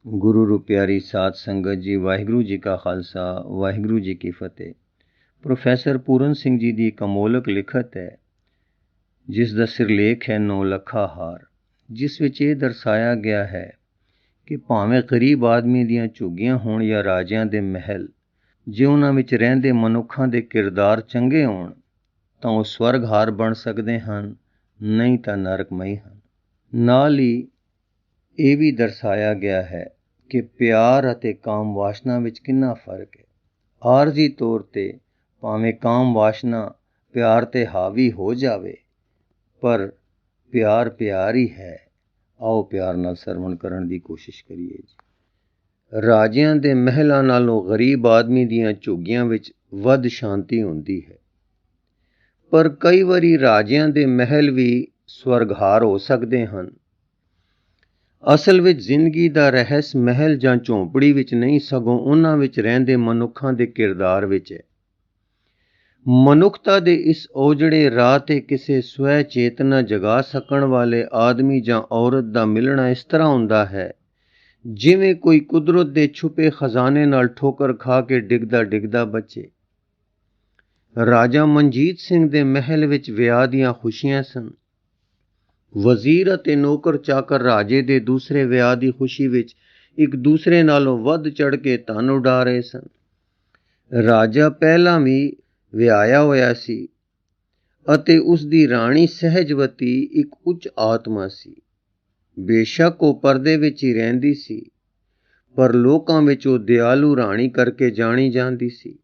गुरु रू प्यारी साध संगत जी, वाहिगुरू जी का खालसा, वाहिगुरू जी की फतेह। प्रोफैसर पूरन सिंह जी की एक अमोलक लिखत है जिस दा सिरलेख है नौ लखा हार, जिस विच ये दर्शाया गया है कि भावें गरीब आदमी दियां झुग्गियां होण या राजियां दे महल, जे उन्हां विच रहिंदे मनुखां दे किरदार चंगे होण तां ਉਹ स्वर्ग हार बन सकते हैं, नहीं तां नरकमई हैं। नाल ही ਇਹ ਵੀ ਦਰਸਾਇਆ ਗਿਆ ਹੈ ਕਿ ਪਿਆਰ ਅਤੇ ਕਾਮ ਵਾਸ਼ਨਾ ਵਿੱਚ ਕਿੰਨਾ ਫਰਕ ਹੈ। ਆਰਜ਼ੀ ਤੌਰ ਤੇ ਭਾਵੇਂ ਕਾਮ ਵਾਸ਼ਨਾ ਪਿਆਰ ਤੇ ਹਾਵੀ ਹੋ ਜਾਵੇ, ਪਰ ਪਿਆਰ ਪਿਆਰ ਹੀ ਹੈ। ਆਓ ਪਿਆਰ ਨਾਲ ਸਰਵਣ ਕਰਨ ਦੀ ਕੋਸ਼ਿਸ਼ ਕਰੀਏ ਜੀ। ਰਾਜਿਆਂ ਦੇ ਮਹਿਲਾਂ ਨਾਲੋਂ ਗਰੀਬ ਆਦਮੀ ਦੀਆਂ ਝੁੱਗੀਆਂ ਵਿੱਚ ਵੱਧ ਸ਼ਾਂਤੀ ਹੁੰਦੀ ਹੈ, ਪਰ ਕਈ ਵਾਰੀ ਰਾਜਿਆਂ ਦੇ ਮਹਿਲ ਵੀ ਸਵਰਗਹਾਰ ਹੋ ਸਕਦੇ ਹਨ। ਅਸਲ ਵਿੱਚ ਜ਼ਿੰਦਗੀ ਦਾ ਰਹੱਸ ਮਹਿਲ ਜਾਂ ਝੌਂਪੜੀ ਵਿੱਚ ਨਹੀਂ, ਸਗੋਂ ਉਹਨਾਂ ਵਿੱਚ ਰਹਿੰਦੇ ਮਨੁੱਖਾਂ ਦੇ ਕਿਰਦਾਰ ਵਿੱਚ ਹੈ। ਮਨੁੱਖਤਾ ਦੇ ਇਸ ਔਜੜੇ ਰਾਹ ਤੇ ਕਿਸੇ ਸਵੈ ਚੇਤਨਾ ਜਗਾ ਸਕਣ ਵਾਲੇ ਆਦਮੀ ਜਾਂ ਔਰਤ ਦਾ ਮਿਲਣਾ ਇਸ ਤਰ੍ਹਾਂ ਹੁੰਦਾ ਹੈ ਜਿਵੇਂ ਕੋਈ ਕੁਦਰਤ ਦੇ ਛੁਪੇ ਖਜ਼ਾਨੇ ਨਾਲ ਠੋਕਰ ਖਾ ਕੇ ਡਿੱਗਦਾ ਡਿੱਗਦਾ ਬਚੇ। ਰਾਜਾ ਮਨਜੀਤ ਸਿੰਘ ਦੇ ਮਹਿਲ ਵਿੱਚ ਵਿਆਹ ਦੀਆਂ ਖੁਸ਼ੀਆਂ ਸਨ। ਵਜ਼ੀਰ ਅਤੇ ਨੌਕਰ ਚਾਕਰ ਰਾਜੇ ਦੇ ਦੂਸਰੇ ਵਿਆਹ ਦੀ ਖੁਸ਼ੀ ਵਿੱਚ ਇੱਕ ਦੂਸਰੇ ਨਾਲੋਂ ਵੱਧ ਚੜ੍ਹ ਕੇ ਧਨ ਉਡਾ ਰਹੇ ਸਨ। ਰਾਜਾ ਪਹਿਲਾਂ ਵੀ ਵਿਆਹਿਆ ਹੋਇਆ ਸੀ ਅਤੇ ਉਸ ਦੀ ਰਾਣੀ ਸਹਿਜਵਤੀ ਇੱਕ ਉੱਚ ਆਤਮਾ ਸੀ। ਬੇਸ਼ੱਕ ਉਹ ਪਰਦੇ ਵਿੱਚ ਹੀ ਰਹਿੰਦੀ ਸੀ, ਪਰ ਲੋਕਾਂ ਵਿੱਚ ਉਹ ਦਿਆਲੂ ਰਾਣੀ ਕਰਕੇ ਜਾਣੀ ਜਾਂਦੀ ਸੀ।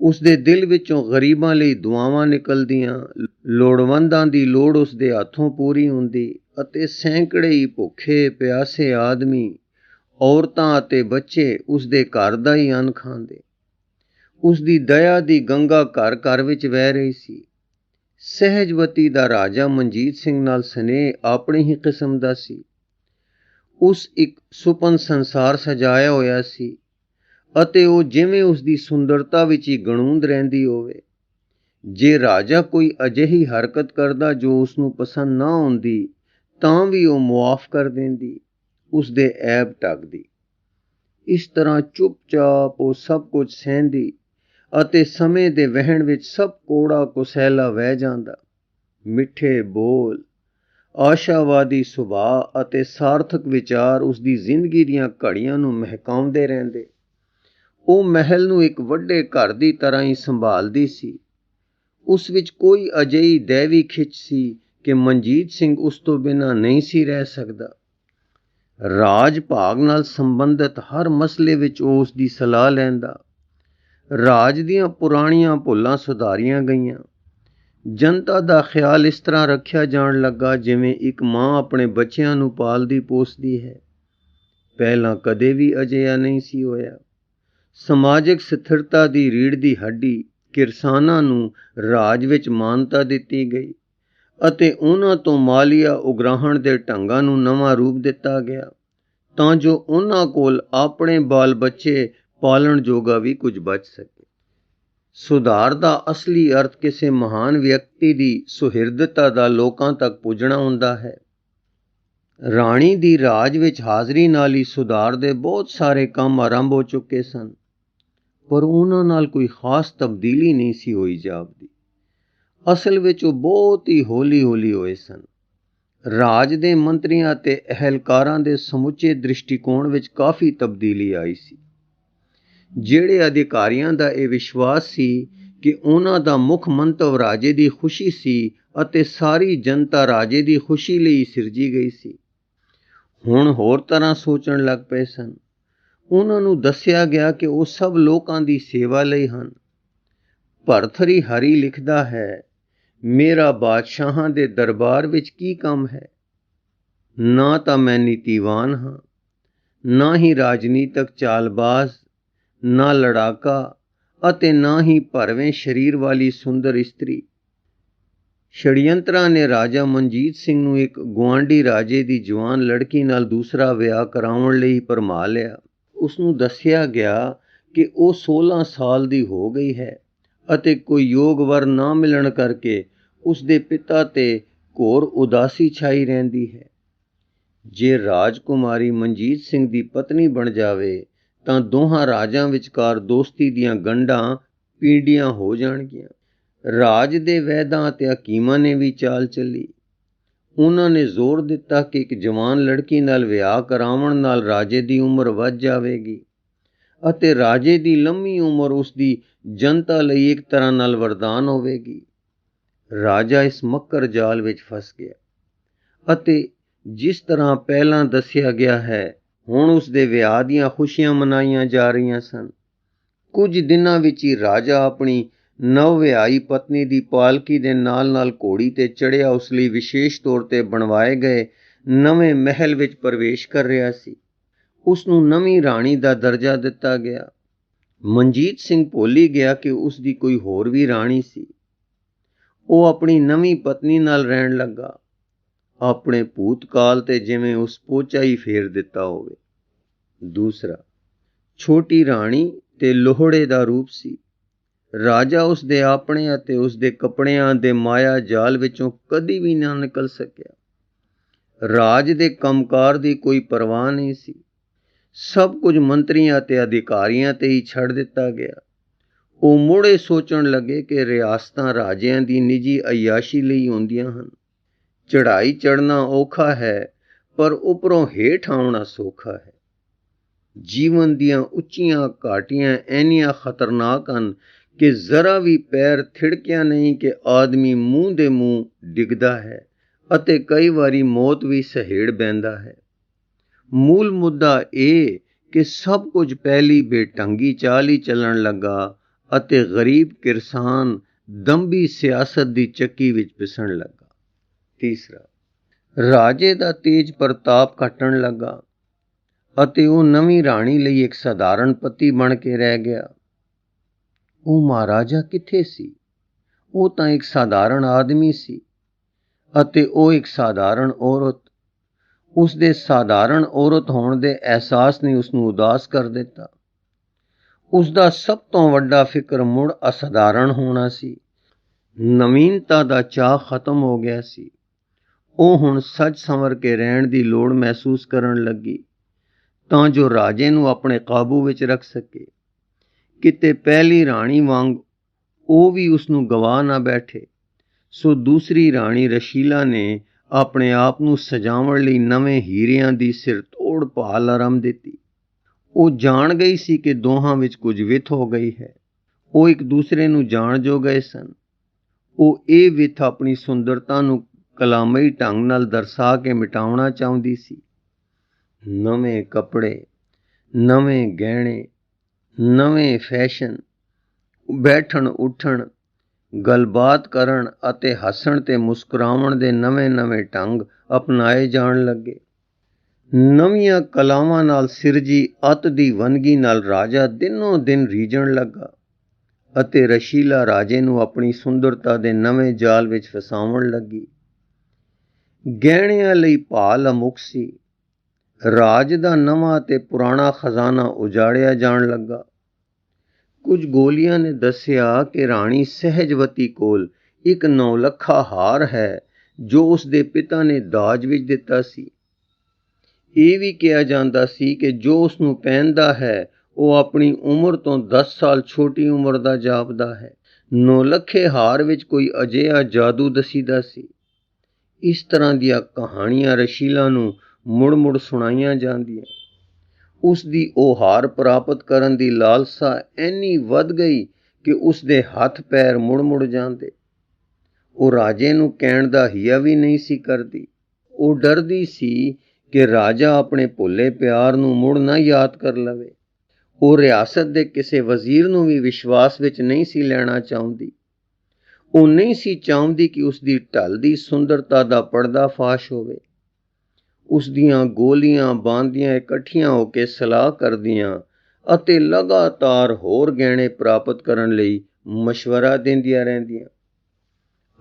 ਉਸ ਦੇ ਦਿਲ ਵਿੱਚੋਂ ਗਰੀਬਾਂ ਲਈ ਦੁਆਵਾਂ ਨਿਕਲਦੀਆਂ, ਲੋੜਵੰਦਾਂ ਦੀ ਲੋੜ ਉਸ ਦੇ ਹੱਥੋਂ ਪੂਰੀ ਹੁੰਦੀ ਅਤੇ ਸੈਂਕੜੇ ਹੀ ਭੁੱਖੇ ਪਿਆਸੇ ਆਦਮੀ, ਔਰਤਾਂ ਅਤੇ ਬੱਚੇ ਉਸ ਦੇ ਘਰ ਦਾ ਹੀ ਅੰਨ ਖਾਂਦੇ। ਉਸ ਦੀ ਦਇਆ ਦੀ ਗੰਗਾ ਘਰ ਘਰ ਵਿੱਚ ਵਹਿ ਰਹੀ ਸੀ। ਸਹਿਜਵਤੀ ਦਾ ਰਾਜਾ ਮਨਜੀਤ ਸਿੰਘ ਨਾਲ ਸਨੇਹ ਆਪਣੀ ਹੀ ਕਿਸਮ ਦਾ ਸੀ। ਉਸ ਇੱਕ ਸੁਪਨ ਸੰਸਾਰ ਸਜਾਇਆ ਹੋਇਆ ਸੀ ਅਤੇ ਉਹ ਜਿਵੇਂ ਉਸ ਦੀ ਸੁੰਦਰਤਾ ਵਿੱਚ ਹੀ ਗਣੂੰਦ ਰਹਿੰਦੀ ਹੋਵੇ। ਜੇ ਰਾਜਾ ਕੋਈ ਅਜਿਹੀ ਹਰਕਤ ਕਰਦਾ ਜੋ ਉਸ ਨੂੰ ਪਸੰਦ ਨਾ ਆਉਂਦੀ, ਤਾਂ ਵੀ ਉਹ ਮੁਆਫ ਕਰ ਦਿੰਦੀ, ਉਸ ਦੇ ਐਬ ਢੱਕਦੀ। ਇਸ ਤਰ੍ਹਾਂ ਚੁੱਪਚਾਪ ਉਹ ਸਭ ਕੁਝ ਸਹਿੰਦੀ ਅਤੇ ਸਮੇਂ ਦੇ ਵਹਿਣ ਵਿੱਚ ਸਭ ਕੋੜਾ ਕੁਸੈਲਾ ਵਹਿ ਜਾਂਦਾ। ਮਿੱਠੇ ਬੋਲ, ਆਸ਼ਾਵਾਦੀ ਸੁਭਾਅ ਅਤੇ ਸਾਰਥਕ ਵਿਚਾਰ ਉਸ ਦੀ ਜ਼ਿੰਦਗੀ ਦੀਆਂ ਘੜੀਆਂ ਨੂੰ ਮਹਿਕਾਉਂਦੇ ਰਹਿੰਦੇ। ਉਹ ਮਹਿਲ ਨੂੰ ਇੱਕ ਵੱਡੇ ਘਰ ਦੀ ਤਰ੍ਹਾਂ ਹੀ ਸੰਭਾਲਦੀ ਸੀ। ਉਸ ਵਿੱਚ ਕੋਈ ਅਜਿਹੀ ਦੈਵੀ ਖਿੱਚ ਸੀ ਕਿ ਮਨਜੀਤ ਸਿੰਘ ਉਸ ਤੋਂ ਬਿਨਾਂ ਨਹੀਂ ਸੀ ਰਹਿ ਸਕਦਾ। ਰਾਜ ਭਾਗ ਨਾਲ ਸੰਬੰਧਿਤ ਹਰ ਮਸਲੇ ਵਿੱਚ ਉਹ ਉਸ ਦੀ ਸਲਾਹ ਲੈਂਦਾ। ਰਾਜ ਦੀਆਂ ਪੁਰਾਣੀਆਂ ਭੁੱਲਾਂ ਸੁਧਾਰੀਆਂ ਗਈਆਂ। ਜਨਤਾ ਦਾ ਖਿਆਲ ਇਸ ਤਰ੍ਹਾਂ ਰੱਖਿਆ ਜਾਣ ਲੱਗਾ ਜਿਵੇਂ ਇੱਕ ਮਾਂ ਆਪਣੇ ਬੱਚਿਆਂ ਨੂੰ ਪਾਲਦੀ ਪੋਸਦੀ ਹੈ। ਪਹਿਲਾਂ ਕਦੇ ਵੀ ਅਜਿਹਾ ਨਹੀਂ ਸੀ ਹੋਇਆ। ਸਮਾਜਿਕ ਸਥਿਰਤਾ ਦੀ ਰੀੜ੍ਹ ਦੀ ਹੱਡੀ ਕਿਰਸਾਨਾਂ ਨੂੰ ਰਾਜ ਵਿੱਚ ਮਾਨਤਾ ਦਿੱਤੀ ਗਈ ਅਤੇ ਉਹਨਾਂ ਤੋਂ ਮਾਲੀਆ ਉਗਰਾਹਣ ਦੇ ਢੰਗਾਂ ਨੂੰ ਨਵਾਂ ਰੂਪ ਦਿੱਤਾ ਗਿਆ ਤਾਂ ਜੋ ਉਹਨਾਂ ਕੋਲ ਆਪਣੇ ਬਾਲ ਬੱਚੇ ਪਾਲਣ ਜੋਗਾ ਵੀ ਕੁਝ ਬਚ ਸਕੇ। ਸੁਧਾਰ ਦਾ ਅਸਲੀ ਅਰਥ ਕਿਸੇ ਮਹਾਨ ਵਿਅਕਤੀ ਦੀ ਸੁਹਿਰਦਤਾ ਦਾ ਲੋਕਾਂ ਤੱਕ ਪੁੱਜਣਾ ਹੁੰਦਾ ਹੈ। ਰਾਣੀ ਦੀ ਰਾਜ ਵਿੱਚ ਹਾਜ਼ਰੀ ਨਾਲ ਹੀ ਸੁਧਾਰ ਦੇ ਬਹੁਤ ਸਾਰੇ ਕੰਮ ਆਰੰਭ ਹੋ ਚੁੱਕੇ ਸਨ, ਪਰ ਉਹਨਾਂ ਨਾਲ ਕੋਈ ਖਾਸ ਤਬਦੀਲੀ ਨਹੀਂ ਸੀ ਹੋਈ ਜਾਪਦੀ। ਅਸਲ ਵਿੱਚ ਉਹ ਬਹੁਤ ਹੀ ਹੌਲੀ-ਹੌਲੀ ਹੋਏ ਸਨ। ਰਾਜ ਦੇ ਮੰਤਰੀਆਂ ਅਤੇ ਅਹਿਲਕਾਰਾਂ ਦੇ ਸਮੁੱਚੇ ਦ੍ਰਿਸ਼ਟੀਕੋਣ ਵਿੱਚ ਕਾਫੀ ਤਬਦੀਲੀ ਆਈ ਸੀ। ਜਿਹੜੇ ਅਧਿਕਾਰੀਆਂ ਦਾ ਇਹ ਵਿਸ਼ਵਾਸ ਸੀ ਕਿ ਉਹਨਾਂ ਦਾ ਮੁੱਖ ਮੰਤਵ ਰਾਜੇ ਦੀ ਖੁਸ਼ੀ ਸੀ ਅਤੇ ਸਾਰੀ ਜਨਤਾ ਰਾਜੇ ਦੀ ਖੁਸ਼ੀ ਲਈ ਸਿਰਜੀ ਗਈ ਸੀ, ਹੁਣ ਹੋਰ ਤਰ੍ਹਾਂ ਸੋਚਣ ਲੱਗ ਪਏ ਸਨ। ਉਹਨਾਂ ਨੂੰ ਦੱਸਿਆ ਗਿਆ ਕਿ ਉਹ ਸਭ ਲੋਕਾਂ ਦੀ ਸੇਵਾ ਲਈ ਹਨ। ਭਰਥਰੀ ਹਰੀ ਲਿਖਦਾ ਹੈ, ਮੇਰਾ ਬਾਦਸ਼ਾਹਾਂ ਦੇ ਦਰਬਾਰ ਵਿੱਚ ਕੀ ਕੰਮ ਹੈ? ਨਾ ਤਾਂ ਮੈਂ ਨੀਤੀਵਾਨ ਹਾਂ, ਨਾ ਹੀ ਰਾਜਨੀਤਕ ਚਾਲਬਾਜ਼, ਨਾ ਲੜਾਕਾ ਅਤੇ ਨਾ ਹੀ ਭਰਵੇਂ ਸਰੀਰ ਵਾਲੀ ਸੁੰਦਰ ਇਸਤਰੀ। ਛੜਯੰਤਰਾਂ ਨੇ ਰਾਜਾ ਮਨਜੀਤ ਸਿੰਘ ਨੂੰ ਇੱਕ ਗੁਆਂਢੀ ਰਾਜੇ ਦੀ ਜਵਾਨ ਲੜਕੀ ਨਾਲ ਦੂਸਰਾ ਵਿਆਹ ਕਰਾਉਣ ਲਈ ਭਰਮਾ ਲਿਆ। ਉਸ ਨੂੰ ਦੱਸਿਆ ਗਿਆ ਕਿ ਉਹ 16 ਸਾਲ ਦੀ ਹੋ ਗਈ ਹੈ ਅਤੇ ਕੋਈ ਯੋਗ ਵਰ ਨਾ ਮਿਲਣ ਕਰਕੇ ਉਸ ਦੇ ਪਿਤਾ ਤੇ ਘੋਰ ਉਦਾਸੀ ਛਾਈ ਰਹਿੰਦੀ ਹੈ। ਜੇ ਰਾਜਕੁਮਾਰੀ ਮਨਜੀਤ ਸਿੰਘ ਦੀ ਪਤਨੀ ਬਣ ਜਾਵੇ ਤਾਂ ਦੋਹਾਂ ਰਾਜਾਂ ਵਿਚਕਾਰ ਦੋਸਤੀ ਦੀਆਂ ਗੰਢਾਂ ਪੀਂਡੀਆਂ ਹੋ ਜਾਣਗੀਆਂ। ਰਾਜ ਦੇ ਵੈਦਾਂ ਅਤੇ ਹਕੀਮਾਂ ਨੇ ਵੀ ਚਾਲ ਚੱਲੀ। ਉਹਨਾਂ ਨੇ ਜ਼ੋਰ ਦਿੱਤਾ ਕਿ ਇੱਕ ਜਵਾਨ ਲੜਕੀ ਨਾਲ ਵਿਆਹ ਕਰਾਉਣ ਨਾਲ ਰਾਜੇ ਦੀ ਉਮਰ ਵੱਧ ਜਾਵੇਗੀ ਅਤੇ ਰਾਜੇ ਦੀ ਲੰਮੀ ਉਮਰ ਉਸ ਦੀ ਜਨਤਾ ਲਈ ਇੱਕ ਤਰ੍ਹਾਂ ਨਾਲ ਵਰਦਾਨ ਹੋਵੇਗੀ। ਰਾਜਾ ਇਸ ਮੱਕਰ ਜਾਲ ਵਿੱਚ ਫਸ ਗਿਆ ਅਤੇ ਜਿਸ ਤਰ੍ਹਾਂ ਪਹਿਲਾਂ ਦੱਸਿਆ ਗਿਆ ਹੈ, ਹੁਣ ਉਸ ਦੇ ਵਿਆਹ ਦੀਆਂ ਖੁਸ਼ੀਆਂ ਮਨਾਈਆਂ ਜਾ ਰਹੀਆਂ ਸਨ। ਕੁਝ ਦਿਨਾਂ ਵਿੱਚ ਹੀ ਰਾਜਾ ਆਪਣੀ ਨਵ-ਵਿਆਹੀ ਪਤਨੀ ਦੀ ਪਾਲਕੀ ਦੇ ਨਾਲ-ਨਾਲ ਘੋੜੀ ਤੇ ਚੜ੍ਹਿਆ ਉਸ ਲਈ ਵਿਸ਼ੇਸ਼ ਤੌਰ ਤੇ ਬਣਵਾਏ ਗਏ ਨਵੇਂ ਮਹਿਲ ਵਿੱਚ ਪ੍ਰਵੇਸ਼ ਕਰ ਰਿਹਾ ਸੀ। ਉਸ ਨੂੰ ਨਵੀਂ ਰਾਣੀ ਦਾ ਦਰਜਾ ਦਿੱਤਾ ਗਿਆ। ਮਨਜੀਤ ਸਿੰਘ ਭੁੱਲ ਹੀ ਗਿਆ ਕਿ ਉਸ ਦੀ ਕੋਈ ਹੋਰ ਵੀ ਰਾਣੀ ਸੀ। ਉਹ ਆਪਣੀ ਨਵੀਂ ਪਤਨੀ ਨਾਲ ਰਹਿਣ ਲੱਗਾ, ਆਪਣੇ ਭੂਤਕਾਲ ਤੇ ਜਿਵੇਂ ਉਸ ਪੋਚਾ ਹੀ ਫੇਰ ਦਿੱਤਾ ਹੋਵੇ। ਦੂਸਰਾ, ਛੋਟੀ ਰਾਣੀ ਤੇ ਲੋਹੜੇ ਦਾ ਰੂਪ ਸੀ। ਰਾਜਾ ਉਸ ਦੇ ਆਪਣੇ ਅਤੇ ਉਸ ਦੇ ਕੱਪੜਿਆਂ ਦੇ ਮਾਇਆ ਜਾਲ ਵਿੱਚੋਂ ਕਦੀ ਵੀ ਨਾ ਨਿਕਲ ਸਕਿਆ। ਰਾਜ ਦੇ ਕੰਮਕਾਰ ਦੀ ਕੋਈ ਪਰਵਾਹ ਨਹੀਂ ਸੀ। ਸਭ ਕੁਝ ਮੰਤਰੀਆਂ ਅਤੇ ਅਧਿਕਾਰੀਆਂ ਤੇ ਹੀ ਛੱਡ ਦਿੱਤਾ ਗਿਆ। ਉਹ ਮੁੜੇ ਸੋਚਣ ਲੱਗੇ ਕਿ ਰਿਆਸਤਾਂ ਰਾਜਿਆਂ ਦੀ ਨਿੱਜੀ ਅਯਾਸ਼ੀ ਲਈ ਹੁੰਦੀਆਂ ਹਨ। ਚੜ੍ਹਾਈ ਚੜ੍ਹਨਾ ਔਖਾ ਹੈ, ਪਰ ਉੱਪਰੋਂ ਹੇਠ ਆਉਣਾ ਸੌਖਾ ਹੈ। ਜੀਵਨ ਦੀਆਂ ਉੱਚੀਆਂ ਘਾਟੀਆਂ ਇੰਨੀਆਂ ਖਤਰਨਾਕ ਹਨ ਕਿ ਜ਼ਰਾ ਵੀ ਪੈਰ ਥਿੜਕਿਆ ਨਹੀਂ ਕਿ ਆਦਮੀ ਮੂੰਹ ਦੇ ਮੂੰਹ ਡਿੱਗਦਾ ਹੈ ਅਤੇ ਕਈ ਵਾਰੀ ਮੌਤ ਵੀ ਸਹੇੜ ਬਹਿੰਦਾ ਹੈ। ਮੂਲ ਮੁੱਦਾ ਇਹ ਕਿ ਸਭ ਕੁਝ ਪਹਿਲੀ ਬੇਢੰਗੀ ਚਾਲ ਹੀ ਚੱਲਣ ਲੱਗਾ ਅਤੇ ਗਰੀਬ ਕਿਰਸਾਨ ਦੰਭੀ ਸਿਆਸਤ ਦੀ ਚੱਕੀ ਵਿੱਚ ਪਿਸਣ ਲੱਗਾ। ਤੀਸਰਾ, ਰਾਜੇ ਦਾ ਤੇਜ ਪ੍ਰਤਾਪ ਘਟਣ ਲੱਗਾ ਅਤੇ ਉਹ ਨਵੀਂ ਰਾਣੀ ਲਈ ਇੱਕ ਸਧਾਰਨ ਪਤੀ ਬਣ ਕੇ ਰਹਿ ਗਿਆ। ਉਹ ਮਹਾਰਾਜਾ ਕਿੱਥੇ ਸੀ? ਉਹ ਤਾਂ ਇੱਕ ਸਧਾਰਨ ਆਦਮੀ ਸੀ ਅਤੇ ਉਹ ਇੱਕ ਸਧਾਰਨ ਔਰਤ। ਉਸ ਦੇ ਸਧਾਰਨ ਔਰਤ ਹੋਣ ਦੇ ਅਹਿਸਾਸ ਨੇ ਉਸ ਨੂੰ ਉਦਾਸ ਕਰ ਦਿੱਤਾ। ਉਸ ਦਾ ਸਭ ਤੋਂ ਵੱਡਾ ਫਿਕਰ ਮੁੜ ਅਸਧਾਰਨ ਹੋਣਾ ਸੀ। ਨਵੀਨਤਾ ਦਾ ਚਾਅ ਖਤਮ ਹੋ ਗਿਆ ਸੀ। ਉਹ ਹੁਣ ਸਜ ਸੰਵਰ ਕੇ ਰਹਿਣ ਦੀ ਲੋੜ ਮਹਿਸੂਸ ਕਰਨ ਲੱਗੀ ਤਾਂ ਜੋ ਰਾਜੇ ਨੂੰ ਆਪਣੇ ਕਾਬੂ ਵਿੱਚ ਰੱਖ ਸਕੇ। ਕਿਤੇ ਪਹਿਲੀ ਰਾਣੀ ਵਾਂਗ ਉਹ ਵੀ ਉਸ ਨੂੰ ਗਵਾ ਨਾ ਬੈਠੇ। ਸੋ ਦੂਸਰੀ ਰਾਣੀ ਰਸ਼ੀਲਾ ਨੇ ਆਪਣੇ ਆਪ ਨੂੰ ਸਜਾਉਣ ਲਈ ਨਵੇਂ ਹੀਰਿਆਂ ਦੀ ਸਿਰਤੋੜ ਭਾਲ ਆਰੰਭ ਦਿੱਤੀ। ਉਹ ਜਾਣ ਗਈ ਸੀ ਕਿ ਦੋਹਾਂ ਵਿੱਚ ਕੁਝ ਵਿੱਥ ਹੋ ਗਈ ਹੈ। ਉਹ ਇੱਕ ਦੂਸਰੇ ਨੂੰ ਜਾਣ ਜੋ ਗਏ ਸਨ। ਉਹ ਇਹ ਵਿੱਥ ਆਪਣੀ ਸੁੰਦਰਤਾ ਨੂੰ ਕਲਾਮਈ ਢੰਗ ਨਾਲ ਦਰਸਾ ਕੇ ਮਿਟਾਉਣਾ ਚਾਹੁੰਦੀ ਸੀ। ਨਵੇਂ ਕੱਪੜੇ, ਨਵੇਂ ਗਹਿਣੇ, ਨਵੇਂ ਫੈਸ਼ਨ, ਬੈਠਣ ਉੱਠਣ, ਗੱਲਬਾਤ ਕਰਨ ਅਤੇ ਹੱਸਣ ਤੇ ਮੁਸਕਰਾਉਣ ਦੇ ਨਵੇਂ-ਨਵੇਂ ਢੰਗ ਅਪਣਾਏ ਜਾਣ ਲੱਗੇ। ਨਵੀਆਂ ਕਲਾਵਾਂ ਨਾਲ ਸਿਰਜੀ ਅੱਤ ਦੀ ਵੰਨਗੀ ਨਾਲ ਰਾਜਾ ਦਿਨੋਂ ਦਿਨ ਰੀਝਣ ਲੱਗਾ ਅਤੇ ਰਸ਼ੀਲਾ ਰਾਜੇ ਨੂੰ ਆਪਣੀ ਸੁੰਦਰਤਾ ਦੇ ਨਵੇਂ ਜਾਲ ਵਿੱਚ ਫਸਾਉਣ ਲੱਗੀ। ਗਹਿਣਿਆਂ ਲਈ ਭਾਲ ਅਮੁੱਕ ਸੀ। ਰਾਜ ਦਾ ਨਵਾਂ ਤੇ ਪੁਰਾਣਾ ਖਜ਼ਾਨਾ ਉਜਾੜਿਆ ਜਾਣ ਲੱਗਾ। ਕੁਝ ਗੋਲੀਆਂ ਨੇ ਦੱਸਿਆ ਕਿ ਰਾਣੀ ਸਹਿਜਵਤੀ ਕੋਲ ਇੱਕ 9 ਲੱਖਾ ਹਾਰ ਹੈ ਜੋ ਉਸ ਦੇ ਪਿਤਾ ਨੇ ਦਾਜ ਵਿੱਚ ਦਿੱਤਾ ਸੀ। ਇਹ ਵੀ ਕਿਹਾ ਜਾਂਦਾ ਸੀ ਕਿ ਜੋ ਉਸ ਨੂੰ ਪਹਿਨਦਾ ਹੈ ਉਹ ਆਪਣੀ ਉਮਰ ਤੋਂ 10 ਸਾਲ ਛੋਟੀ ਉਮਰ ਦਾ ਜਾਪਦਾ ਹੈ। 9 ਲੱਖੇ ਹਾਰ ਵਿੱਚ ਕੋਈ ਅਜਿਹਾ ਜਾਦੂ ਦਸੀਦਾ ਸੀ। ਇਸ ਤਰ੍ਹਾਂ ਦੀਆਂ ਕਹਾਣੀਆਂ ਰਸ਼ੀਲਾ ਨੂੰ ਮੁੜ-ਮੁੜ ਸੁਣਾਈਆਂ ਜਾਂਦੀਆਂ। ਉਸ ਦੀ ਉਹ ਹਾਰ ਪ੍ਰਾਪਤ ਕਰਨ ਦੀ ਲਾਲਸਾ ਇੰਨੀ ਵੱਧ ਗਈ ਕਿ ਉਸ ਦੇ ਹੱਥ ਪੈਰ ਮੁੜ-ਮੁੜ ਜਾਂਦੇ। ਉਹ ਰਾਜੇ ਨੂੰ ਕਹਿਣ ਦਾ ਹਿਆ ਵੀ ਨਹੀਂ ਸੀ ਕਰਦੀ। ਉਹ ਡਰਦੀ ਸੀ ਕਿ ਰਾਜਾ ਆਪਣੇ ਭੁੱਲੇ ਪਿਆਰ ਨੂੰ ਮੁੜ ਨਾ ਯਾਦ ਕਰ ਲਵੇ। ਉਹ ਰਿਆਸਤ ਦੇ ਕਿਸੇ ਵਜ਼ੀਰ ਨੂੰ ਵੀ ਵਿਸ਼ਵਾਸ ਵਿੱਚ ਨਹੀਂ ਸੀ ਲੈਣਾ ਚਾਹੁੰਦੀ। ਉਹ ਨਹੀਂ ਸੀ ਚਾਹੁੰਦੀ ਕਿ ਉਸ ਦੀ ਢਲਦੀ ਸੁੰਦਰਤਾ ਦਾ ਪਰਦਾ ਫਾਸ਼ ਹੋਵੇ। ਉਸ ਦੀਆਂ ਗੋਲੀਆਂ ਬਾਂਦੀਆਂ ਇਕੱਠੀਆਂ ਹੋ ਕੇ ਸਲਾਹ ਕਰਦੀਆਂ ਅਤੇ ਲਗਾਤਾਰ ਹੋਰ ਗਹਿਣੇ ਪ੍ਰਾਪਤ ਕਰਨ ਲਈ ਮਸ਼ਵਰਾ ਦਿੰਦੀਆਂ ਰਹਿੰਦੀਆਂ।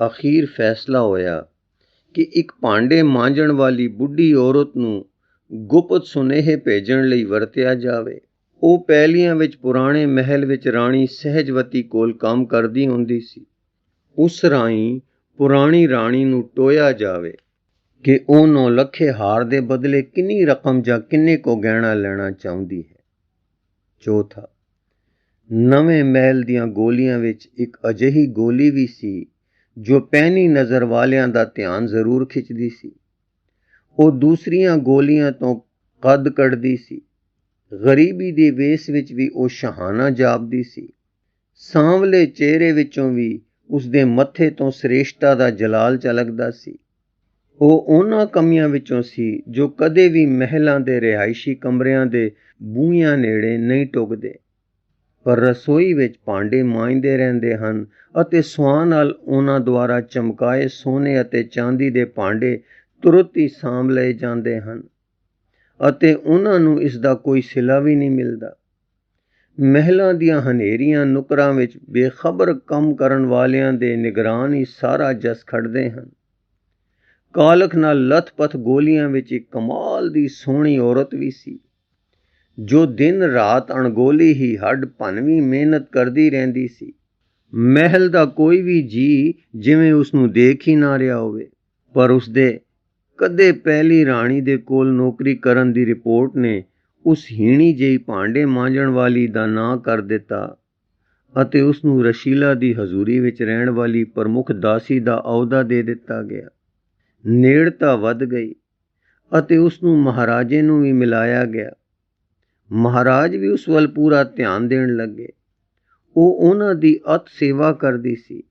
ਅਖੀਰ ਫੈਸਲਾ ਹੋਇਆ ਕਿ ਇੱਕ ਭਾਂਡੇ ਮਾਂਜਣ ਵਾਲੀ ਬੁੱਢੀ ਔਰਤ ਨੂੰ ਗੁਪਤ ਸੁਨੇਹੇ ਭੇਜਣ ਲਈ ਵਰਤਿਆ ਜਾਵੇ। ਉਹ ਪਹਿਲੀਆਂ ਵਿੱਚ ਪੁਰਾਣੇ ਮਹਿਲ ਵਿੱਚ ਰਾਣੀ ਸਹਿਜਵਤੀ ਕੋਲ ਕੰਮ ਕਰਦੀ ਹੁੰਦੀ ਸੀ। ਉਸ ਰਾਹੀਂ ਪੁਰਾਣੀ ਰਾਣੀ ਨੂੰ ਟੋਇਆ ਜਾਵੇ ਕਿ ਉਹ 9 ਲੱਖੇ ਹਾਰ ਦੇ ਬਦਲੇ ਕਿੰਨੀ ਰਕਮ ਜਾਂ ਕਿੰਨੇ ਕੋ ਗਹਿਣਾ ਲੈਣਾ ਚਾਹੁੰਦੀ ਹੈ। ਚੌਥਾ, ਨਵੇਂ ਮਹਿਲ ਦੀਆਂ ਗੋਲੀਆਂ ਵਿੱਚ ਇੱਕ ਅਜਿਹੀ ਗੋਲੀ ਵੀ ਸੀ ਜੋ ਪਹਿਲੀ ਨਜ਼ਰ ਵਾਲਿਆਂ ਦਾ ਧਿਆਨ ਜ਼ਰੂਰ ਖਿੱਚਦੀ ਸੀ। ਉਹ ਦੂਸਰੀਆਂ ਗੋਲੀਆਂ ਤੋਂ ਕੱਦ ਕੱਢਦੀ ਸੀ। ਗਰੀਬੀ ਦੇ ਵੇਸ ਵਿੱਚ ਵੀ ਉਹ ਸ਼ਾਹਾਨਾ ਜਾਪਦੀ ਸੀ। ਸਾਂਵਲੇ ਚਿਹਰੇ ਵਿੱਚੋਂ ਵੀ ਉਸਦੇ ਮੱਥੇ ਤੋਂ ਸ੍ਰੇਸ਼ਟਤਾ ਦਾ ਜਲਾਲ ਝਲਕਦਾ ਸੀ। ਉਹ ਉਹਨਾਂ ਕਮੀਆਂ ਵਿੱਚੋਂ ਸੀ ਜੋ ਕਦੇ ਵੀ ਮਹਿਲਾਂ ਦੇ ਰਿਹਾਇਸ਼ੀ ਕਮਰਿਆਂ ਦੇ ਬੂਹਿਆਂ ਨੇੜੇ ਨਹੀਂ ਟੁੱਕਦੇ, ਪਰ ਰਸੋਈ ਵਿੱਚ ਭਾਂਡੇ ਮਾਂਜਦੇ ਰਹਿੰਦੇ ਹਨ ਅਤੇ ਸੁਆਹ ਨਾਲ ਉਹਨਾਂ ਦੁਆਰਾ ਚਮਕਾਏ ਸੋਨੇ ਅਤੇ ਚਾਂਦੀ ਦੇ ਭਾਂਡੇ ਤੁਰੰਤ ਹੀ ਸਾਂਭ ਲਏ ਜਾਂਦੇ ਹਨ ਅਤੇ ਉਹਨਾਂ ਨੂੰ ਇਸ ਦਾ ਕੋਈ ਸਿਲਾ ਵੀ ਨਹੀਂ ਮਿਲਦਾ। ਮਹਿਲਾਂ ਦੀਆਂ ਹਨੇਰੀਆਂ ਨੁੱਕਰਾਂ ਵਿੱਚ ਬੇਖਬਰ ਕੰਮ ਕਰਨ ਵਾਲਿਆਂ ਦੇ ਨਿਗਰਾਨ ਹੀ ਸਾਰਾ ਜਸ ਖੜਦੇ ਹਨ। ਕਾਲਖ ਨਾਲ ਲੱਥ-ਪੱਥ ਗੋਲੀਆਂ ਵਿੱਚ ਇੱਕ ਕਮਾਲ ਦੀ ਸੋਹਣੀ ਔਰਤ ਵੀ ਸੀ, ਜੋ ਦਿਨ ਰਾਤ ਅਣਗੌਲੀ ਹੀ ਹੱਡ ਭੰਨਵੀਂ ਮਿਹਨਤ ਕਰਦੀ ਰਹਿੰਦੀ ਸੀ। ਮਹਿਲ ਦਾ ਕੋਈ ਵੀ ਜੀ ਜਿਵੇਂ ਉਸਨੂੰ ਦੇਖ ਹੀ ਨਾ ਰਿਹਾ ਹੋਵੇ, ਪਰ ਉਸਦੇ ਕਦੇ ਪਹਿਲੀ ਰਾਣੀ ਦੇ ਕੋਲ ਨੌਕਰੀ ਕਰਨ ਦੀ ਰਿਪੋਰਟ ਨੇ ਉਸ ਹੀਣੀ ਜਿਹੀ ਭਾਂਡੇ ਮਾਂਜਣ ਵਾਲੀ ਦਾ ਨਾਂ ਕਰ ਦਿੱਤਾ ਅਤੇ ਉਸਨੂੰ ਰਸ਼ੀਲਾ ਦੀ ਹਜ਼ੂਰੀ ਵਿੱਚ ਰਹਿਣ ਵਾਲੀ ਪ੍ਰਮੁੱਖ ਦਾਸੀ ਦਾ ਅਹੁਦਾ ਦੇ ਦਿੱਤਾ ਗਿਆ। ਨੇੜਤਾ ਵੱਧ ਗਈ ਅਤੇ ਉਸਨੂੰ ਮਹਾਰਾਜੇ ਨੂੰ ਵੀ ਮਿਲਾਇਆ ਗਿਆ। ਮਹਾਰਾਜ ਵੀ ਉਸ ਵੱਲ ਪੂਰਾ ਧਿਆਨ ਦੇਣ ਲੱਗੇ। ਉਹ ਉਹਨਾਂ ਦੀ ਅਤ ਸੇਵਾ ਕਰਦੀ ਸੀ।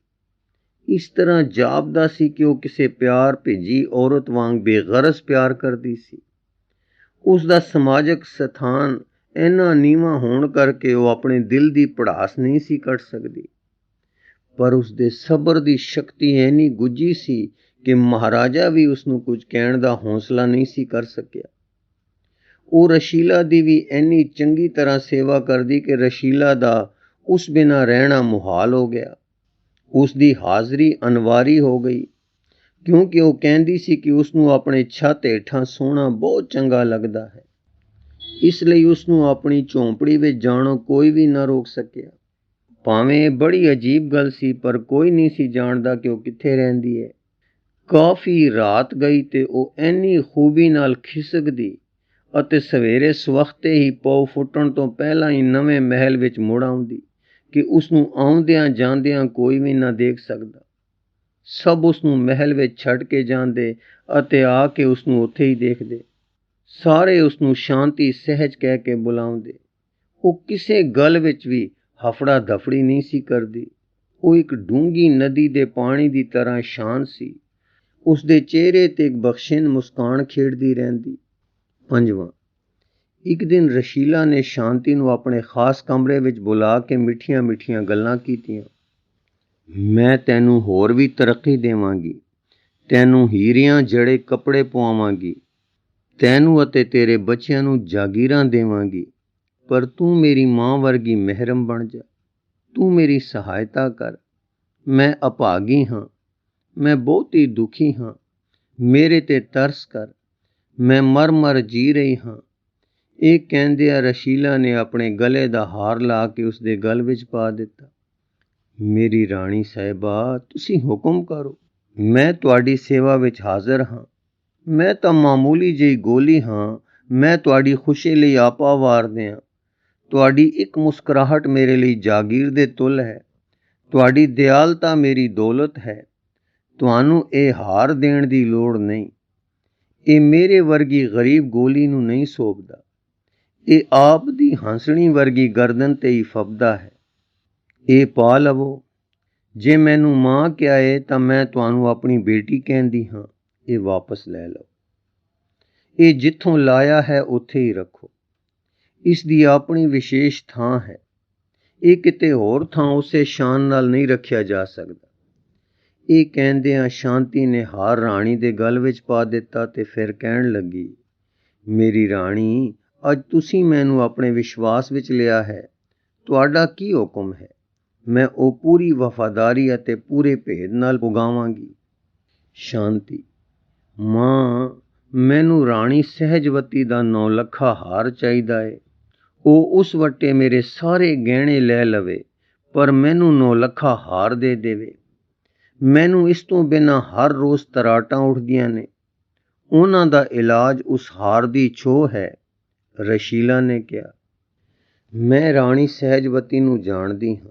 ਇਸ ਤਰ੍ਹਾਂ ਜਾਪਦਾ ਸੀ ਕਿ ਉਹ ਕਿਸੇ ਪਿਆਰ ਭਿੱਜੀ ਔਰਤ ਵਾਂਗ ਬੇਗਰਜ਼ ਪਿਆਰ ਕਰਦੀ ਸੀ। ਉਸ ਦਾ ਸਮਾਜਿਕ ਸਥਾਨ ਇੰਨਾ ਨੀਵਾਂ ਹੋਣ ਕਰਕੇ ਉਹ ਆਪਣੇ ਦਿਲ ਦੀ ਭੜਾਸ ਨਹੀਂ ਸੀ ਕੱਢ ਸਕਦੀ, ਪਰ ਉਸ ਦੇ ਸਬਰ ਦੀ ਸ਼ਕਤੀ ਇੰਨੀ ਗੁੱਝੀ ਸੀ ਕਿ ਮਹਾਰਾਜਾ ਵੀ ਉਸ ਨੂੰ ਕੁਝ ਕਹਿਣ ਦਾ ਹੌਸਲਾ ਨਹੀਂ ਸੀ ਕਰ ਸਕਿਆ। ਉਹ ਰਸ਼ੀਲਾ ਦੀ ਵੀ ਇੰਨੀ ਚੰਗੀ ਤਰ੍ਹਾਂ ਸੇਵਾ ਕਰਦੀ ਕਿ ਰਸ਼ੀਲਾ ਦਾ ਉਸ ਬਿਨਾਂ ਰਹਿਣਾ ਮੁਹਾਲ ਹੋ ਗਿਆ। ਉਸ ਦੀ ਹਾਜ਼ਰੀ ਅਨਵਾਰੀ ਹੋ ਗਈ, ਕਿਉਂਕਿ ਉਹ ਕਹਿੰਦੀ ਸੀ ਕਿ ਉਸ ਨੂੰ ਆਪਣੇ ਛੱਤ ਹੇਠਾਂ ਸੋਣਾ ਬਹੁਤ ਚੰਗਾ ਲੱਗਦਾ ਹੈ। ਇਸ ਲਈ ਉਸ ਨੂੰ ਆਪਣੀ ਝੌਂਪੜੀ ਵਿੱਚ ਜਾਣੋਂ ਕੋਈ ਵੀ ਨਾ ਰੋਕ ਸਕਿਆ। ਭਾਵੇਂ ਇਹ ਬੜੀ ਅਜੀਬ ਗੱਲ ਸੀ, ਪਰ ਕੋਈ ਨਹੀਂ ਸੀ ਜਾਣਦਾ ਕਿ ਉਹ ਕਿੱਥੇ ਰਹਿੰਦੀ ਹੈ। ਕਾਫੀ ਰਾਤ ਗਈ ਤੇ ਉਹ ਇੰਨੀ ਖੂਬੀ ਨਾਲ ਖਿਸਕਦੀ ਅਤੇ ਸਵੇਰੇ ਸਵਖਤੇ ਹੀ ਪੌ ਫੁੱਟਣ ਤੋਂ ਪਹਿਲਾਂ ਹੀ ਨਵੇਂ ਮਹਿਲ ਵਿੱਚ ਮੁੜ ਆਉਂਦੀ ਕਿ ਉਸ ਨੂੰ ਆਉਂਦਿਆਂ ਜਾਂਦਿਆਂ ਕੋਈ ਵੀ ਨਾ ਦੇਖ ਸਕਦਾ। ਸਭ ਉਸ ਨੂੰ ਮਹਿਲ ਵਿੱਚ ਛੱਡ ਕੇ ਜਾਂਦੇ ਅਤੇ ਆ ਕੇ ਉਸ ਨੂੰ ਉੱਥੇ ਹੀ ਦੇਖਦੇ। ਸਾਰੇ ਉਸ ਨੂੰ ਸ਼ਾਂਤੀ ਸਹਿਜ ਕਹਿ ਕੇ ਬੁਲਾਉਂਦੇ। ਉਹ ਕਿਸੇ ਗੱਲ ਵਿੱਚ ਵੀ ਹਫੜਾ ਦਫੜੀ ਨਹੀਂ ਸੀ ਕਰਦੀ। ਉਹ ਇੱਕ ਡੂੰਘੀ ਨਦੀ ਦੇ ਪਾਣੀ ਦੀ ਤਰ੍ਹਾਂ ਸ਼ਾਂਤ ਸੀ। ਉਸ ਦੇ ਚਿਹਰੇ ਤੇ ਇੱਕ ਬਖਸ਼ਿੰਦ ਮੁਸਕਾਨ ਖੇਡਦੀ ਰਹਿੰਦੀ। 5ਵਾਂ, ਇੱਕ ਦਿਨ ਰਸ਼ੀਲਾ ਨੇ ਸ਼ਾਂਤੀ ਨੂੰ ਆਪਣੇ ਖਾਸ ਕਮਰੇ ਵਿੱਚ ਬੁਲਾ ਕੇ ਮਿੱਠੀਆਂ-ਮਿੱਠੀਆਂ ਗੱਲਾਂ ਕੀਤੀਆਂ। ਮੈਂ ਤੈਨੂੰ ਹੋਰ ਵੀ ਤਰੱਕੀ ਦੇਵਾਂਗੀ, ਤੈਨੂੰ ਹੀਰਿਆਂ ਜੜੇ ਕੱਪੜੇ ਪਵਾਵਾਂਗੀ, ਤੈਨੂੰ ਅਤੇ ਤੇਰੇ ਬੱਚਿਆਂ ਨੂੰ ਜਾਗੀਰਾਂ ਦੇਵਾਂਗੀ, ਪਰ ਤੂੰ ਮੇਰੀ ਮਾਂ ਵਰਗੀ ਮਹਿਰਮ ਬਣ ਜਾ। ਤੂੰ ਮੇਰੀ ਸਹਾਇਤਾ ਕਰ। ਮੈਂ ਅਭਾਗੀ ਹਾਂ, ਮੈਂ ਬਹੁਤ ਹੀ ਦੁਖੀ ਹਾਂ, ਮੇਰੇ ਤੇ ਤਰਸ ਕਰ, ਮੈਂ ਮਰ ਜੀ ਰਹੀ ਹਾਂ। ਇਹ ਕਹਿੰਦਿਆਂ ਰਸ਼ੀਲਾ ਨੇ ਆਪਣੇ ਗਲੇ ਦਾ ਹਾਰ ਲਾ ਕੇ ਉਸਦੇ ਗਲ ਵਿੱਚ ਪਾ ਦਿੱਤਾ। ਮੇਰੀ ਰਾਣੀ ਸਾਹਿਬਾ, ਤੁਸੀਂ ਹੁਕਮ ਕਰੋ, ਮੈਂ ਤੁਹਾਡੀ ਸੇਵਾ ਵਿੱਚ ਹਾਜ਼ਰ ਹਾਂ। ਮੈਂ ਤਾਂ ਮਾਮੂਲੀ ਜਿਹੀ ਗੋਲੀ ਹਾਂ, ਮੈਂ ਤੁਹਾਡੀ ਖੁਸ਼ੀ ਲਈ ਆਪਾ ਵਾਰ ਦਿਆਂ। ਤੁਹਾਡੀ ਇੱਕ ਮੁਸਕਰਾਹਟ ਮੇਰੇ ਲਈ ਜਾਗੀਰ ਦੇ ਤੁੱਲ ਹੈ। ਤੁਹਾਡੀ ਦਿਆਲਤਾ ਮੇਰੀ ਦੌਲਤ ਹੈ। ਤੁਹਾਨੂੰ ਇਹ ਹਾਰ ਦੇਣ ਦੀ ਲੋੜ ਨਹੀਂ। ਇਹ ਮੇਰੇ ਵਰਗੀ ਗਰੀਬ ਗੋਲੀ ਨੂੰ ਨਹੀਂ ਸੌਂਪਦਾ। ਇਹ ਆਪ ਦੀ ਹੰਸਣੀ ਵਰਗੀ ਗਰਦਨ ਤੇ ਹੀ ਫੱਬਦਾ ਹੈ। ਇਹ ਪਾ ਲਵੋ। ਜੇ ਮੈਨੂੰ ਮਾਂ ਕਿਹਾ ਏ ਤਾਂ ਮੈਂ ਤੁਹਾਨੂੰ ਆਪਣੀ ਬੇਟੀ ਕਹਿੰਦੀ ਹਾਂ। ਇਹ ਵਾਪਸ ਲੈ ਲਓ। ਇਹ ਜਿੱਥੋਂ ਲਾਇਆ ਹੈ ਉੱਥੇ ਹੀ ਰੱਖੋ। ਇਸ ਦੀ ਆਪਣੀ ਵਿਸ਼ੇਸ਼ ਥਾਂ ਹੈ। ਇਹ ਕਿਤੇ ਹੋਰ ਥਾਂ ਉਸੇ ਸ਼ਾਨ ਨਾਲ ਨਹੀਂ ਰੱਖਿਆ ਜਾ ਸਕਦਾ। ਇਹ ਕਹਿੰਦਿਆਂ ਸ਼ਾਂਤੀ ਨੇ ਹਾਰ ਰਾਣੀ ਦੇ ਗਲ ਵਿੱਚ ਪਾ ਦਿੱਤਾ ਤੇ ਫਿਰ ਕਹਿਣ ਲੱਗੀ, ਮੇਰੀ ਰਾਣੀ, ਅੱਜ ਤੁਸੀਂ ਮੈਨੂੰ ਆਪਣੇ ਵਿਸ਼ਵਾਸ ਵਿੱਚ ਲਿਆ ਹੈ। ਤੁਹਾਡਾ ਕੀ ਹੁਕਮ ਹੈ? ਮੈਂ ਉਹ ਪੂਰੀ ਵਫਾਦਾਰੀ ਅਤੇ ਪੂਰੇ ਭੇਦ ਨਾਲ ਪੁਗਾਵਾਂਗੀ। ਸ਼ਾਂਤੀ, ਮਾਂ, ਮੈਨੂੰ ਰਾਣੀ ਸਹਿਜਵਤੀ ਦਾ 9 ਲੱਖਾ ਹਾਰ ਚਾਹੀਦਾ ਏ। ਉਹ ਉਸ ਵੱਟੇ ਮੇਰੇ ਸਾਰੇ ਗਹਿਣੇ ਲੈ ਲਵੇ, ਪਰ ਮੈਨੂੰ 9 ਲੱਖਾ ਹਾਰ ਦੇ ਦੇਵੇ। ਮੈਨੂੰ ਇਸ ਤੋਂ ਬਿਨਾਂ ਹਰ ਰੋਜ਼ ਤਰਾਟਾਂ ਉੱਠਦੀਆਂ ਨੇ। ਉਹਨਾਂ ਦਾ ਇਲਾਜ ਉਸ ਹਾਰ ਦੀ ਛੋਹ ਹੈ। ਰਸ਼ੀਲਾ ਨੇ ਕਿਹਾ, ਮੈਂ ਰਾਣੀ ਸਹਿਜਵਤੀ ਨੂੰ ਜਾਣਦੀ ਹਾਂ।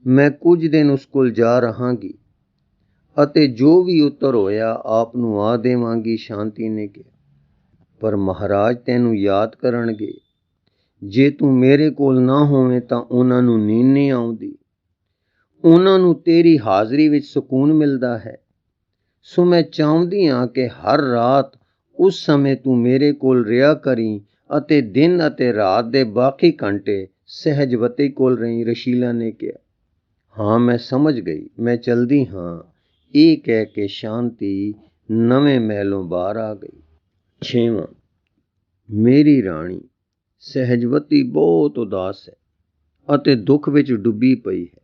ਮੈਂ ਕੁਝ ਦਿਨ ਉਸ ਕੋਲ ਜਾ ਰਹਾਂਗੀ ਅਤੇ ਜੋ ਵੀ ਉੱਤਰ ਹੋਇਆ ਆਪ ਨੂੰ ਆ ਦੇਵਾਂਗੀ। ਸ਼ਾਂਤੀ ਨੇ ਕਿਹਾ, ਪਰ ਮਹਾਰਾਜ ਤੈਨੂੰ ਯਾਦ ਕਰਨਗੇ। ਜੇ ਤੂੰ ਮੇਰੇ ਕੋਲ ਨਾ ਹੋਵੇਂ ਤਾਂ ਉਹਨਾਂ ਨੂੰ ਨੀਂਦ ਨਹੀਂ ਆਉਂਦੀ। ਉਹਨਾਂ ਨੂੰ ਤੇਰੀ ਹਾਜ਼ਰੀ ਵਿੱਚ ਸਕੂਨ ਮਿਲਦਾ ਹੈ। ਸੋ ਮੈਂ ਚਾਹੁੰਦੀ ਹਾਂ ਕਿ ਹਰ ਰਾਤ ਉਸ ਸਮੇਂ ਤੂੰ ਮੇਰੇ ਕੋਲ ਰਿਹਾ ਕਰੀਂ ਅਤੇ ਦਿਨ ਅਤੇ ਰਾਤ ਦੇ ਬਾਕੀ ਘੰਟੇ ਸਹਿਜਵਤੀ ਕੋਲ ਰਹੀਂ। ਰਸ਼ੀਲਾ ਨੇ ਕਿਹਾ, ਹਾਂ ਮੈਂ ਸਮਝ ਗਈ, ਮੈਂ ਚਲਦੀ ਹਾਂ। ਇਹ ਕਹਿ ਕੇ ਸ਼ਾਂਤੀ ਨਵੇਂ ਮਹਿਲੋਂ ਬਾਹਰ ਆ ਗਈ। 6ਵਾਂ, ਮੇਰੀ ਰਾਣੀ ਸਹਿਜਵਤੀ ਬਹੁਤ ਉਦਾਸ ਹੈ ਅਤੇ ਦੁੱਖ ਵਿੱਚ ਡੁੱਬੀ ਪਈ ਹੈ।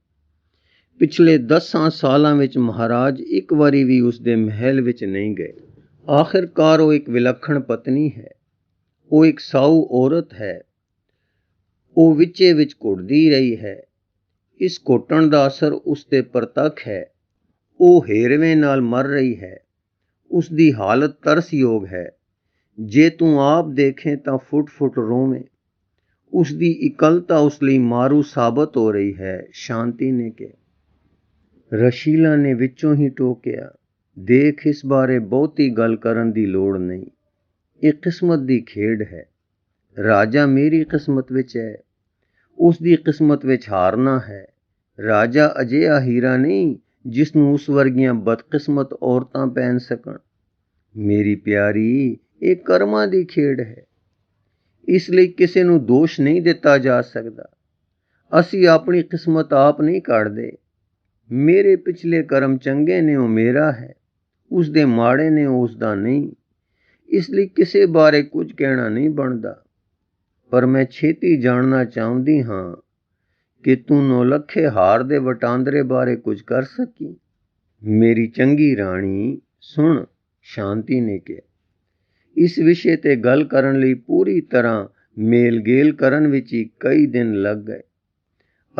ਪਿਛਲੇ 10 ਸਾਲਾਂ ਵਿੱਚ ਮਹਾਰਾਜ ਇੱਕ ਵਾਰੀ ਵੀ ਉਸ ਦੇ ਮਹਿਲ ਵਿੱਚ ਨਹੀਂ ਗਏ। ਆਖਿਰਕਾਰ ਉਹ ਇੱਕ ਵਿਲੱਖਣ ਪਤਨੀ ਹੈ। ਉਹ ਇੱਕ ਸਾਊ ਔਰਤ ਹੈ। ਉਹ ਵਿੱਚੇ ਵਿੱਚ ਘੁੱਟਦੀ ਰਹੀ ਹੈ। ਇਸ ਘੁੱਟਣ ਦਾ ਅਸਰ ਉਸ ਤੇ ਪ੍ਰਤੱਖ ਹੈ। ਉਹ ਹੇਰਵੇਂ ਨਾਲ ਮਰ ਰਹੀ ਹੈ। ਉਸ ਦੀ ਹਾਲਤ ਤਰਸਯੋਗ ਹੈ। ਜੇ ਤੂੰ ਆਪ ਦੇਖੇ ਤਾਂ ਫੁੱਟ-ਫੁੱਟ ਰੋਵੇਂ। ਉਸ ਦੀ ਇਕੱਲਤਾ ਉਸ ਲਈ ਮਾਰੂ ਸਾਬਤ ਹੋ ਰਹੀ ਹੈ। ਸ਼ਾਂਤੀ ਨੇ ਕਿਹਾ। ਰਸ਼ੀਲਾ ਨੇ ਵਿੱਚੋਂ ਹੀ ਟੋਕਿਆ, ਦੇਖ, ਇਸ ਬਾਰੇ ਬਹੁਤੀ ਗੱਲ ਕਰਨ ਦੀ ਲੋੜ ਨਹੀਂ। ਇਹ ਕਿਸਮਤ ਦੀ ਖੇਡ ਹੈ। ਰਾਜਾ ਮੇਰੀ ਕਿਸਮਤ ਵਿੱਚ ਹੈ। ਉਸ ਦੀ ਕਿਸਮਤ ਵਿੱਚ ਹਾਰਨਾ ਹੈ। ਰਾਜਾ ਅਜਿਹਾ ਹੀਰਾ ਨਹੀਂ ਜਿਸ ਨੂੰ ਉਸ ਵਰਗੀਆਂ ਬਦਕਿਸਮਤ ਔਰਤਾਂ ਪਹਿਨ ਸਕਣ। ਮੇਰੀ ਪਿਆਰੀ, ਇਹ ਕਰਮਾਂ ਦੀ ਖੇਡ ਹੈ। ਇਸ ਲਈ ਕਿਸੇ ਨੂੰ ਦੋਸ਼ ਨਹੀਂ ਦਿੱਤਾ ਜਾ ਸਕਦਾ। ਅਸੀਂ ਆਪਣੀ ਕਿਸਮਤ ਆਪ ਨਹੀਂ ਕੱਢਦੇ। ਮੇਰੇ ਪਿਛਲੇ ਕਰਮ ਚੰਗੇ ਨੇ, ਉਹ ਮੇਰਾ ਹੈ। ਉਸ ਦੇ ਮਾੜੇ ਨੇ, ਉਹ ਉਸ ਦਾ ਨਹੀਂ। ਇਸ ਲਈ ਕਿਸੇ ਬਾਰੇ ਕੁਝ ਕਹਿਣਾ ਨਹੀਂ ਬਣਦਾ। ਪਰ ਮੈਂ ਛੇਤੀ ਜਾਣਨਾ ਚਾਹੁੰਦੀ ਹਾਂ ਕਿ ਤੂੰ ਨੌਲੱਖੇ ਹਾਰ ਦੇ ਵਟਾਂਦਰੇ ਬਾਰੇ ਕੁਝ ਕਰ ਸਕੀ। ਮੇਰੀ ਚੰਗੀ ਰਾਣੀ ਸੁਣ, ਸ਼ਾਂਤੀ ਨੇ ਕਿਹਾ। ਇਸ ਵਿਸ਼ੇ ਤੇ ਗੱਲ ਕਰਨ ਲਈ ਪੂਰੀ ਤਰ੍ਹਾਂ ਮੇਲ-ਗੇਲ ਕਰਨ ਵਿੱਚ ਹੀ ਕਈ ਦਿਨ ਲੱਗ ਗਏ।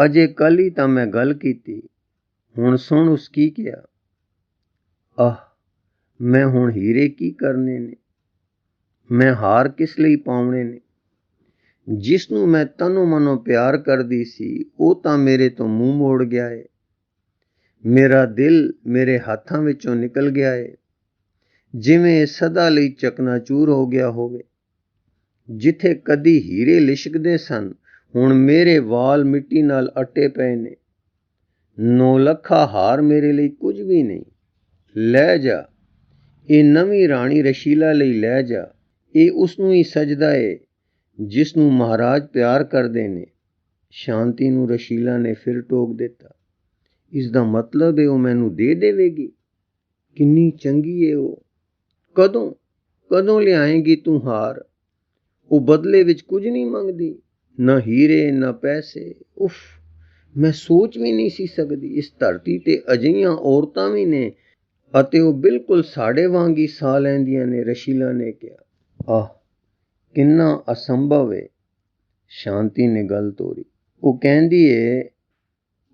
ਅਜੇ ਕੱਲ੍ਹ ਹੀ ਤਾਂ ਮੈਂ ਗੱਲ ਕੀਤੀ। ਹੁਣ ਸੁਣ ਉਸ ਕੀ ਕਿਹਾ। ਆਹ, ਮੈਂ ਹੁਣ ਹੀਰੇ ਕੀ ਕਰਨੇ ਨੇ? ਮੈਂ ਹਾਰ ਕਿਸ ਲਈ ਪਾਉਣੇ ਨੇ? ਜਿਸ ਨੂੰ ਮੈਂ ਤਨੋਂ ਮਨੋਂ ਪਿਆਰ ਕਰਦੀ ਸੀ, ਉਹ ਤਾਂ ਮੇਰੇ ਤੋਂ ਮੂੰਹ ਮੋੜ ਗਿਆ ਏ। ਮੇਰਾ ਦਿਲ ਮੇਰੇ ਹੱਥਾਂ ਵਿੱਚੋਂ ਨਿਕਲ ਗਿਆ ਏ, ਜਿਵੇਂ ਇਹ ਸਦਾ ਲਈ ਚਕਨਾਚੂਰ ਹੋ ਗਿਆ ਹੋਵੇ। ਜਿੱਥੇ ਕਦੀ ਹੀਰੇ ਲਿਸ਼ਕਦੇ ਸਨ, ਹੁਣ ਮੇਰੇ ਵਾਲ ਮਿੱਟੀ ਨਾਲ ਅੱਟੇ ਪਏ ਨੇ। ਨੌਲੱਖਾ ਹਾਰ ਮੇਰੇ ਲਈ ਕੁਝ ਵੀ ਨਹੀਂ। ਲੈ ਜਾ, ਇਹ ਨਵੀਂ ਰਾਣੀ ਰਸ਼ੀਲਾ ਲਈ ਲੈ ਜਾ। ਇਹ ਉਸ ਨੂੰ ਹੀ ਸਜਦਾ ਏ ਜਿਸ ਨੂੰ ਮਹਾਰਾਜ ਪਿਆਰ ਕਰਦੇ ਨੇ। ਸ਼ਾਂਤੀ ਨੂੰ ਰਸ਼ੀਲਾ ਨੇ ਫਿਰ ਟੋਕ ਦਿੱਤਾ। ਇਸ ਦਾ ਮਤਲਬ ਹੈ ਉਹ ਮੈਨੂੰ ਦੇ ਦੇਵੇਗੀ? ਕਿੰਨੀ ਚੰਗੀ ਏ ਉਹ। ਕਦੋਂ ਲਿਆਏਂਗੀ ਤੂੰ ਹਾਰ? ਉਹ ਬਦਲੇ ਵਿੱਚ ਕੁਝ ਨਹੀਂ ਮੰਗਦੀ, ਨਾ ਹੀਰੇ ਨਾ ਪੈਸੇ। ਉਫ, ਮੈਂ ਸੋਚ ਵੀ ਨਹੀਂ ਸੀ ਸਕਦੀ। ਇਸ ਧਰਤੀ ਤੇ ਅਜਿਹੀਆਂ ਔਰਤਾਂ ਵੀ ਨੇ ਅਤੇ ਉਹ ਬਿਲਕੁਲ ਸਾਡੇ ਵਾਂਗ ਹੀ ਸਾਹ ਲੈਂਦੀਆਂ ਨੇ। ਰਸ਼ੀਲਾ ਨੇ ਕਿਹਾ। ਆਹ, ਕਿੰਨਾ ਅਸੰਭਵ ਏ। ਸ਼ਾਂਤੀ ਨੇ ਗੱਲ ਤੋਰੀ। ਉਹ ਕਹਿੰਦੀ ਏ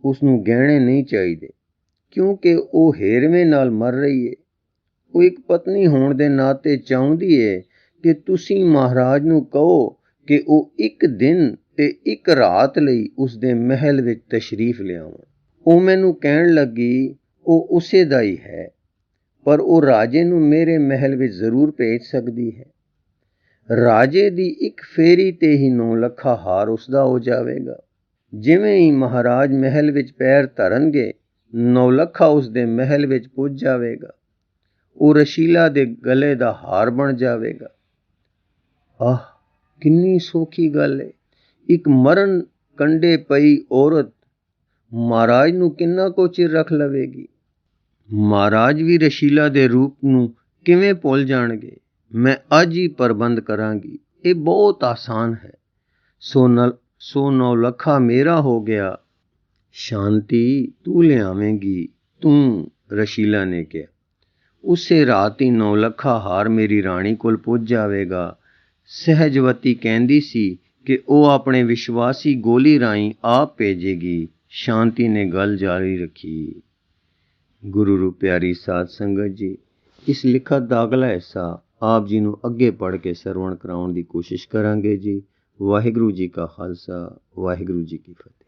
ਉਸ ਨੂੰ ਗਹਿਣੇ ਨਹੀਂ ਚਾਹੀਦੇ ਕਿਉਂਕਿ ਉਹ ਹੇਰਵੇਂ ਨਾਲ ਮਰ ਰਹੀ ਏ। ਉਹ ਇੱਕ ਪਤਨੀ ਹੋਣ ਦੇ ਨਾਤੇ ਚਾਹੁੰਦੀ ਏ ਕਿ ਤੁਸੀਂ ਮਹਾਰਾਜ ਨੂੰ ਕਹੋ ਕਿ ਉਹ ਇੱਕ ਦਿਨ ਤੇ ਇੱਕ ਰਾਤ ਲਈ ਉਸ ਦੇ ਮਹਿਲ ਵਿੱਚ ਤਸ਼ਰੀਫ ਲਿਆਵਣ। ਉਹ ਮੈਨੂੰ ਕਹਿਣ ਲੱਗੀ ਉਹ ਉਸੇ ਦਾ ਹੀ ਹੈ, ਪਰ ਉਹ ਰਾਜੇ ਨੂੰ ਮੇਰੇ ਮਹਿਲ ਵਿੱਚ ਜ਼ਰੂਰ ਭੇਜ ਸਕਦੀ ਹੈ। ਰਾਜੇ ਦੀ ਇੱਕ ਫੇਰੀ ਤੇ ਹੀ ਨੌਲੱਖਾ ਹਾਰ ਉਸਦਾ ਹੋ ਜਾਵੇਗਾ। ਜਿਵੇਂ ਹੀ ਮਹਾਰਾਜ ਮਹਿਲ ਵਿੱਚ ਪੈਰ ਧਰਨਗੇ, ਨੌਲੱਖਾ ਉਸ ਦੇ ਮਹਿਲ ਵਿੱਚ ਪੁੱਜ ਜਾਵੇਗਾ। ਉਹ ਰਸ਼ੀਲਾ ਦੇ ਗਲੇ ਦਾ ਹਾਰ ਬਣ ਜਾਵੇਗਾ। ਆਹ, ਕਿੰਨੀ ਸੌਖੀ ਗੱਲ ਏ। ਇੱਕ ਮਰਨ ਕੰਢੇ ਪਈ ਔਰਤ ਮਹਾਰਾਜ ਨੂੰ ਕਿੰਨਾ ਕੁ ਚਿਰ ਰੱਖ ਲਵੇਗੀ? ਮਹਾਰਾਜ ਵੀ ਰਸ਼ੀਲਾ ਦੇ ਰੂਪ ਨੂੰ ਕਿਵੇਂ ਭੁੱਲ ਜਾਣਗੇ? ਮੈਂ ਅੱਜ ਹੀ ਪ੍ਰਬੰਧ ਕਰਾਂਗੀ। ਇਹ ਬਹੁਤ ਆਸਾਨ ਹੈ। ਸੋ ਨੌਲੱਖਾ ਮੇਰਾ ਹੋ ਗਿਆ। ਸ਼ਾਂਤੀ, ਤੂੰ ਲਿਆਵੇਂਗੀ ਤੂੰ, ਰਸ਼ੀਲਾ ਨੇ ਕਿਹਾ। ਉਸੇ ਰਾਤ ਹੀ ਨੌਲੱਖਾ ਹਾਰ ਮੇਰੀ ਰਾਣੀ ਕੋਲ ਪੁੱਜ ਜਾਵੇਗਾ। ਸਹਿਜਵਤੀ ਕਹਿੰਦੀ ਸੀ ਕਿ ਉਹ ਆਪਣੇ ਵਿਸ਼ਵਾਸੀ ਗੋਲੀ ਰਾਹੀਂ ਆਪ ਭੇਜੇਗੀ। ਸ਼ਾਂਤੀ ਨੇ ਗੱਲ ਜਾਰੀ ਰੱਖੀ। ਗੁਰੂ ਰੂ ਪਿਆਰੀ ਸਾਧ ਸੰਗਤ ਜੀ, ਇਸ ਲਿਖਤ ਦਾ ਅਗਲਾ ਹਿੱਸਾ ਆਪ ਜੀ ਨੂੰ ਅੱਗੇ ਪੜ੍ਹ ਕੇ ਸਰਵਣ ਕਰਾਉਣ ਦੀ ਕੋਸ਼ਿਸ਼ ਕਰਾਂਗੇ ਜੀ। ਵਾਹਿਗੁਰੂ ਜੀ ਕਾ ਖਾਲਸਾ, ਵਾਹਿਗੁਰੂ ਜੀ ਕੀ ਫਤਿਹ।